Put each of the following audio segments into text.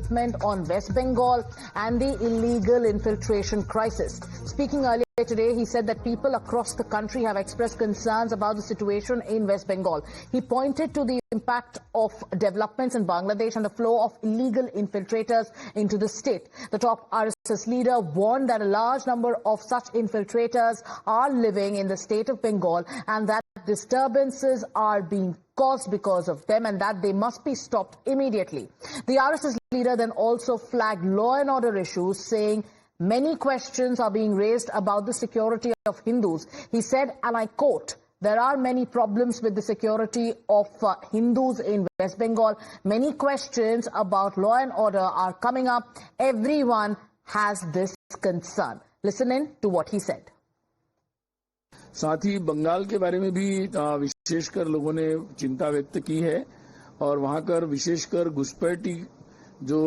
statement on West Bengal and the illegal infiltration crisis. Speaking earlier today, he said that people across the country have expressed concerns about the situation in West Bengal. He pointed to the impact of developments in Bangladesh and the flow of illegal infiltrators into the state. The top RSS leader warned that a large number of such infiltrators are living in the state of Bengal and that disturbances are being caused because of them and that they must be stopped immediately. The RSS leader then also flagged law and order issues, saying many questions are being raised about the security of Hindus. He said, and I quote, "There are many problems with the security of Hindus in West Bengal. Many questions about law and order are coming up. Everyone has this concern." Listen in to what he said. साथ ही बंगाल के बारे में भी विशेषकर लोगों ने चिंता व्यक्त की है और वहां कर विशेषकर घुसपैठी जो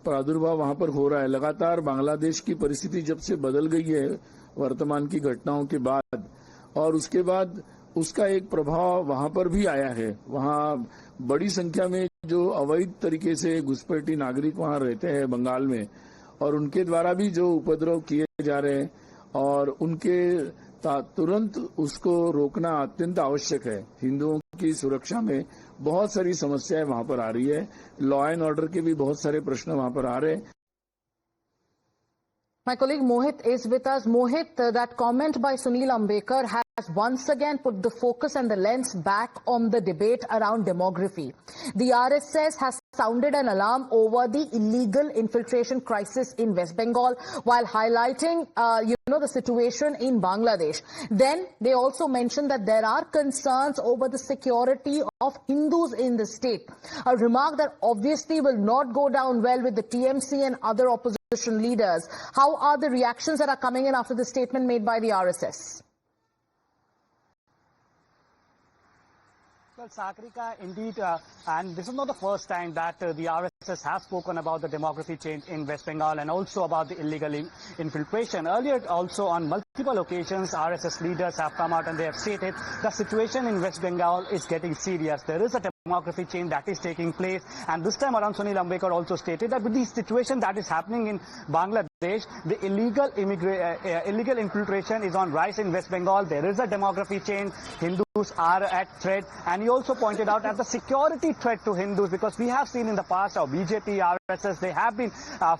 प्रादुर्भाव वहां पर हो रहा है, लगातार बांग्लादेश की परिस्थिति जब से बदल गई है वर्तमान की घटनाओं के बाद, और उसके बाद उसका एक प्रभाव वहां पर भी आया है। वहां बड़ी संख्या में जो अवैध तरीके से घुसपैठी नागरिक वहां रहते हैं बंगाल में, और उनके द्वारा भी जो उपद्रव किए जा रहे हैं और उनके तुरंत उसको रोकना अत्यंत आवश्यक है। हिंदुओं की सुरक्षा में बहुत सारी समस्याएं वहां पर आ रही है, लॉ एंड ऑर्डर के भी बहुत सारे प्रश्न वहां पर आ रहे हैं। My colleague Mohit is with us. Mohit, that comment by Sunil Ambekar has once again put the focus and the lens back on the debate around demography. The RSS has sounded an alarm over the illegal infiltration crisis in West Bengal while highlighting, the situation in Bangladesh. Then they also mentioned that there are concerns over the security of Hindus in the state. A remark that obviously will not go down well with the TMC and other opposition leaders. How are the reactions that are coming in after the statement made by the RSS? Well, Sagrika, indeed, and this is not the first time that the RSS has spoken about the demography change in West Bengal and also about the illegal infiltration. Earlier, also on multiple occasions, RSS leaders have come out and they have stated the situation in West Bengal is getting serious. There is a demography change that is taking place, and this time around Sunil Ambekar also stated that with the situation that is happening in Bangladesh, the illegal infiltration is on rise in West Bengal. There is a demography change. Hindus are at threat, and he also pointed out at the security threat to Hindus, because we have seen in the past how BJP, RSS, they have been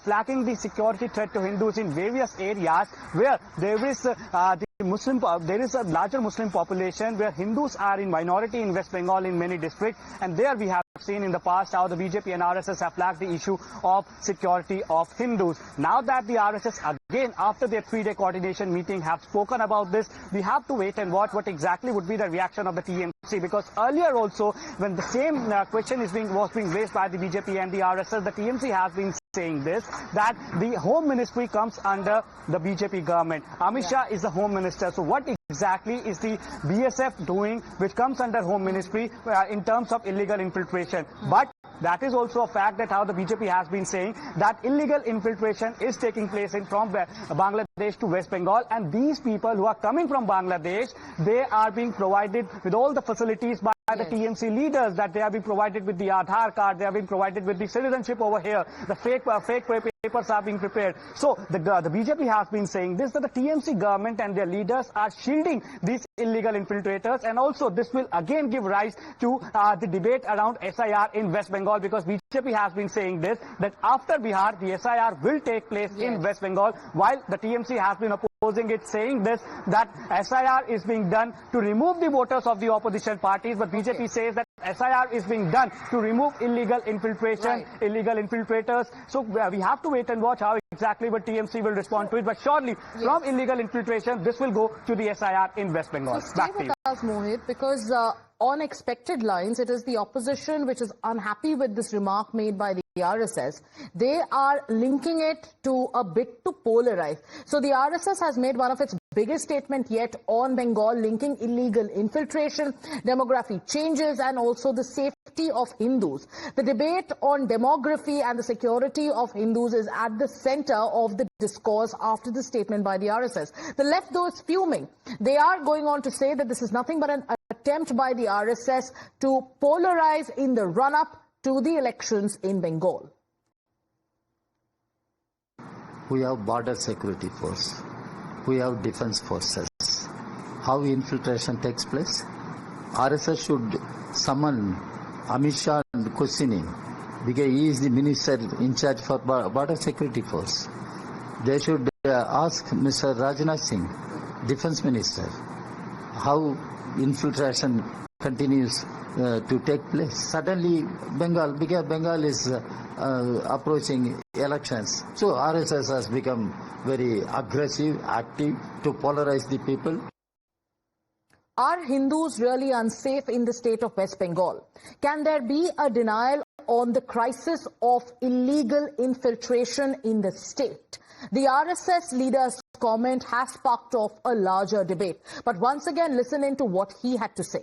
flagging the security threat to Hindus in various areas where there is there is a larger Muslim population, where Hindus are in minority in West Bengal in many districts, and there we have seen in the past how the BJP and RSS have flagged the issue of security of Hindus. Now that the RSS again, after their 3-day coordination meeting, have spoken about this, we have to wait and watch what exactly would be the reaction of the TMC, because earlier also when the same question was being raised by the BJP and the RSS, the TMC has been saying this, that the Home Ministry comes under the BJP government. Amit Shah is the Home Minister. So what exactly is the BSF doing which comes under Home Ministry in terms of illegal infiltration? But that is also a fact that how the BJP has been saying that illegal infiltration is taking place from Bangladesh to West Bengal, and these people who are coming from Bangladesh, they are being provided with all the facilities by the TMC leaders, that they have been provided with the Aadhaar card, they have been provided with the citizenship over here, the fake papers are being prepared. So the BJP has been saying this, that the TMC government and their leaders are shielding these illegal infiltrators, and also this will again give rise to the debate around SIR in West Bengal, because BJP has been saying this, that after Bihar the SIR will take place in West Bengal, while the TMC has been opposing it, saying this, that SIR is being done to remove the voters of the opposition parties, but BJP says that SIR is being done to remove illegal infiltration, illegal infiltrators. So we have to wait and watch how exactly what TMC will respond to it, but surely from illegal infiltration this will go to the SIR in West Bengal. So stay with us, Mohit, because on expected lines, it is the opposition which is unhappy with this remark made by the RSS. They are linking it to a bit to polarize. So the RSS has made one of its biggest statement yet on Bengal, linking illegal infiltration, demography changes, and also the safety of Hindus. The debate on demography and the security of Hindus is at the center of the discourse after the statement by the RSS. The left, though, is fuming. They are going on to say that this is nothing but an attempt by the RSS to polarize in the run-up to the elections in Bengal. we have border security force, we have defense forces. How infiltration takes place? RSS should summon Amit Shah and question him, because he is the minister in charge for border security force. They should ask Mr. Rajnath Singh, defense minister, how infiltration continues to take place. Suddenly, because Bengal is approaching elections, so RSS has become very aggressive, active to polarize the people. Are Hindus really unsafe in the state of West Bengal? Can there be a denial on the crisis of illegal infiltration in the state? The RSS leader's comment has sparked off a larger debate. But once again, listen into what he had to say.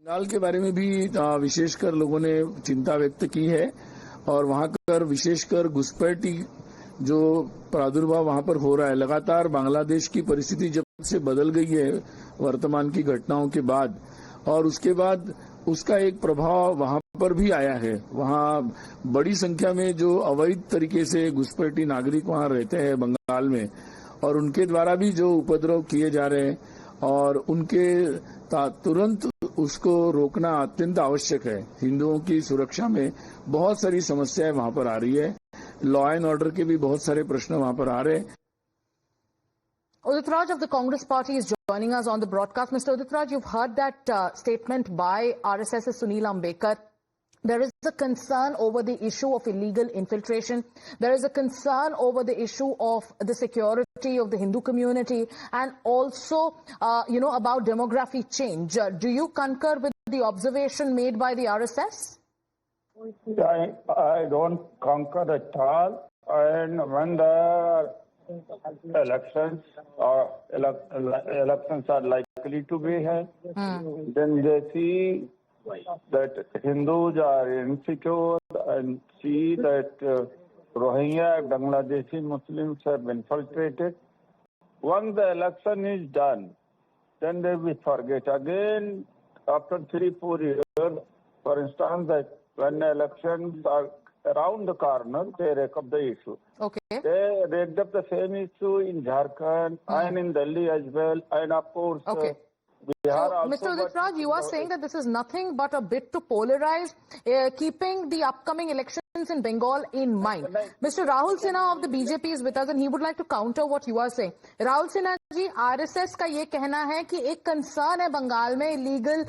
Bengal के बारे में भी विशेषकर लोगों ने चिंता व्यक्त की है और वहां पर विशेषकर घुसपैठी जो प्रादुर्भाव वहां पर हो रहा है, लगातार बांग्लादेश की परिस्थिति जब से बदल गई है वर्तमान की घटनाओं के बाद, और उसके बाद उसका एक प्रभाव वहां पर भी आया है। वहां बड़ी संख्या में जो अवैध तरीके से घुसपैठी नागरिक वहां रहते हैं बंगाल में, और उनके द्वारा भी जो उपद्रव किए जा रहे हैं, और उनके तुरंत उसको रोकना अत्यंत आवश्यक है। हिंदुओं की सुरक्षा में बहुत सारी समस्याएं वहां पर आ रही है, लॉ एंड ऑर्डर के भी बहुत सारे प्रश्न वहां पर आ रहे हैं। Udit Raj of the Congress Party is joining us on the broadcast. Mr. Udit Raj, you've heard that statement by RSS's Sunil Ambekar. There is a concern over the issue of illegal infiltration. There is a concern over the issue of the security of the Hindu community, and also, about demography change. Do you concur with the observation made by the RSS? I don't concur at all. And when the elections are likely to be held, then they see that Hindus are insecure and see that Rohingya Bangladeshi Muslims have infiltrated. Once the election is done, then they will forget again after 3-4 years. For instance, that when the elections are around the corner, they rake up the issue. Okay. They raked up the same issue in Jharkhand and in Delhi as well, and of course, Okay. Bihar So, also. Mr. Udit Raj, you are saying that this is nothing but a bid to polarize, keeping the upcoming elections in Bengal in mind. Mr. Rahul Sinha of the BJP is with us, and he would like to counter what you are saying. Rahul Sinha ji, RSS का ये कहना है कि एक concern है बंगाल में illegal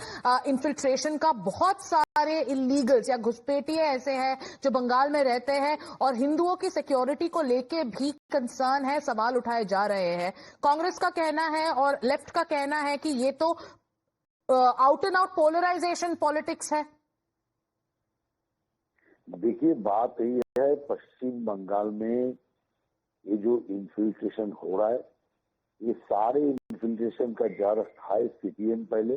infiltration का। बहुत सारे इलीगल्स या घुसपैठिए ऐसे हैं जो बंगाल में रहते हैं, और हिंदुओं की सिक्योरिटी को लेके भी कंसर्न है, सवाल उठाए जा रहे हैं। कांग्रेस का कहना है और लेफ्ट का कहना है कि ये तो out and out polarisation politics है। देखिए, बात यही है, पश्चिम बंगाल में ये जो इन्फिल्ट्रेशन हो रहा है, ये सारे इन्फिल्ट्रेशन का जड़ था सीपीएम पहले।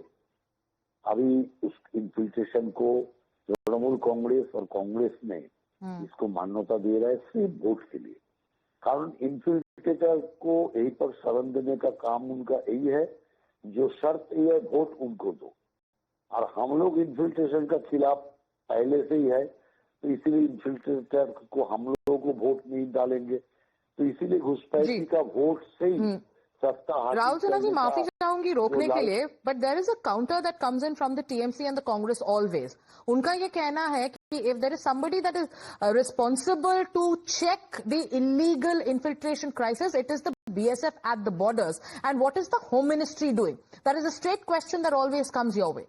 अभी उस इन्फिल्ट्रेशन को तृणमूल कांग्रेस और कांग्रेस ने इसको मान्यता दे रहा है सिर्फ वोट के लिए। कारण इन्फिल्ट्रेटर को यही पर शरण देने का काम उनका यही है, जो शर्त ये है वोट उनको दो। और हम लोग इन्फिल्ट्रेशन का खिलाफ पहले से ही है, तो इसीलिए इन्फिल्ट्रेटर को हम लोगों को वोट नहीं डालेंगे, तो इसीलिए घुसपैठी का वोट से ही सस्ता। राहुल सिन्हा जी, माफी चाहूंगी रोकने के लिए, but there is a counter that comes in from the TMC and the Congress always. उनका ये कहना है कि if there is somebody that is responsible to check the illegal infiltration crisis, it is the BSF at the borders. And what is the Home Ministry doing? That is a straight question that always comes your way.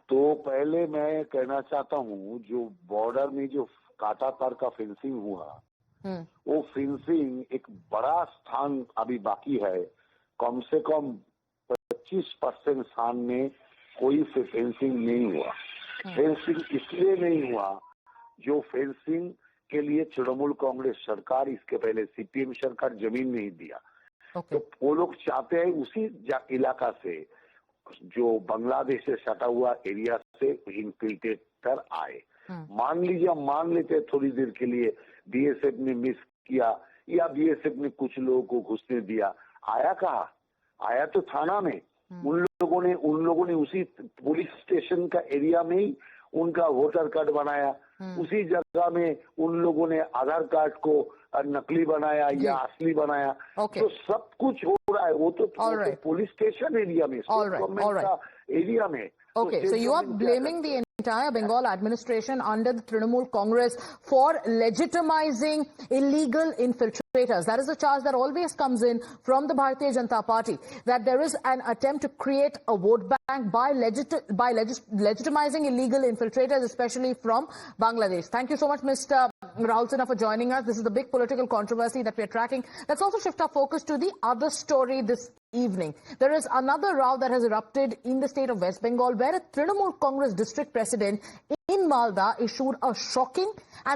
तो पहले मैं कहना चाहता हूँ, जो border में जो कांटा तार का फेंसिंग हुआ, वो फेंसिंग एक बड़ा स्थान अभी बाकी है। कम से कम 25% स्थान में कोई फेंसिंग नहीं हुआ। फेंसिंग इसलिए नहीं हुआ, जो फेंसिंग के लिए तृणमूल कांग्रेस सरकार, इसके पहले सीपीएम सरकार जमीन नहीं दिया। तो वो लोग चाहते हैं उसी इलाका से, जो बांग्लादेश से सटा हुआ एरिया से इन्फिल्ट्रेटर आए। मान लेते थोड़ी देर के लिए बीएसएफ ने मिस किया, या बीएसएफ ने कुछ लोगों को घुसने दिया। आया कहाँ? आया तो थाना में। उन लोगों ने उसी पुलिस स्टेशन का एरिया में ही उनका वोटर कार्ड बनाया, उसी जगह में उन लोगों ने आधार कार्ड को नकली बनाया या असली बनाया। Okay. तो सब कुछ हो रहा है, वो तो पुलिस स्टेशन एरिया में, गवर्नमेंट का एरिया में। Okay, so you are blaming the entire Bengal administration under the Trinamool Congress for legitimizing illegal infiltrators. That is a charge that always comes in from the Bharatiya Janata Party, that there is an attempt to create a vote bank by legitimizing illegal infiltrators, especially from Bangladesh. Thank you so much, Mr. Rahul Sinha, for joining us. This is the big political controversy that we are tracking. Let's also shift our focus to the other story this evening. There is another row that has erupted in the state of West Bengal, where a Trinamool Congress district president in Malda issued a shocking and